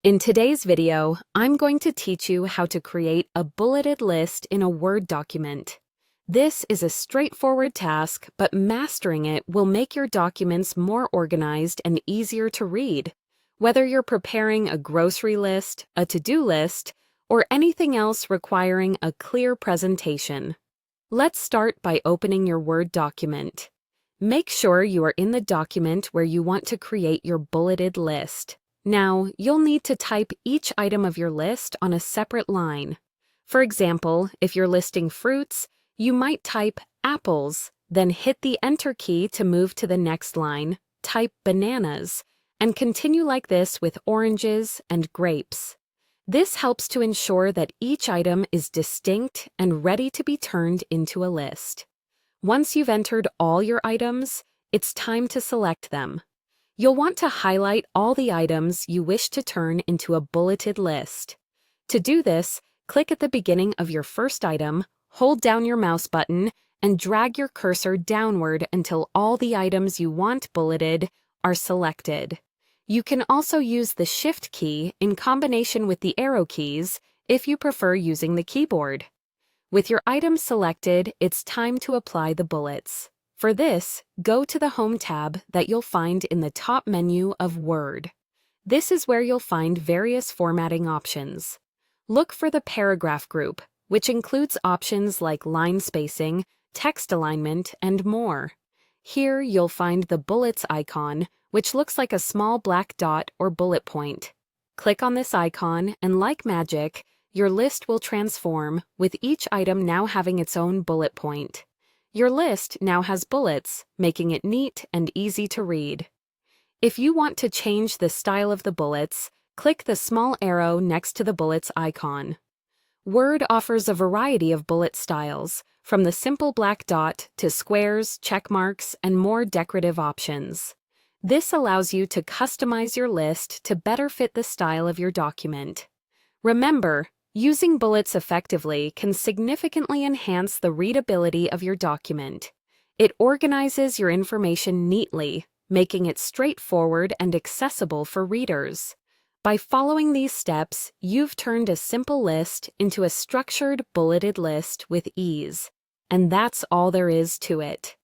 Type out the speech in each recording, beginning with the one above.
In today's video, I'm going to teach you how to create a bulleted list in a Word document. This is a straightforward task, but mastering it will make your documents more organized and easier to read. Whether you're preparing a grocery list, a to-do list, or anything else requiring a clear presentation. Let's start by opening your Word document. Make sure you are in the document where you want to create your bulleted list. Now, you'll need to type each item of your list on a separate line. For example, if you're listing fruits, you might type apples, then hit the Enter key to move to the next line, type bananas, and continue like this with oranges and grapes. This helps to ensure that each item is distinct and ready to be turned into a list. Once you've entered all your items, it's time to select them. You'll want to highlight all the items you wish to turn into a bulleted list. To do this, click at the beginning of your first item, hold down your mouse button, and drag your cursor downward until all the items you want bulleted are selected. You can also use the Shift key in combination with the arrow keys if you prefer using the keyboard. With your items selected, it's time to apply the bullets. For this, go to the Home tab that you'll find in the top menu of Word. This is where you'll find various formatting options. Look for the paragraph group, which includes options like line spacing, text alignment, and more. Here you'll find the bullets icon, which looks like a small black dot or bullet point. Click on this icon, and like magic, your list will transform, with each item now having its own bullet point. Your list now has bullets, making it neat and easy to read. If you want to change the style of the bullets, click the small arrow next to the bullets icon. Word offers a variety of bullet styles, from the simple black dot to squares, check marks, and more decorative options. This allows you to customize your list to better fit the style of your document. Remember, using bullets effectively can significantly enhance the readability of your document. It organizes your information neatly, making it straightforward and accessible for readers. By following these steps, you've turned a simple list into a structured, bulleted list with ease. And that's all there is to it.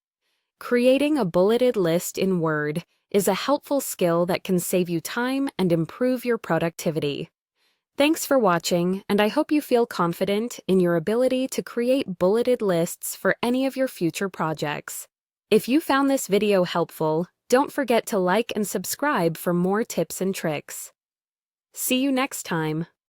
Creating a bulleted list in Word is a helpful skill that can save you time and improve your productivity. Thanks for watching, and I hope you feel confident in your ability to create bulleted lists for any of your future projects. If you found this video helpful, don't forget to like and subscribe for more tips and tricks. See you next time.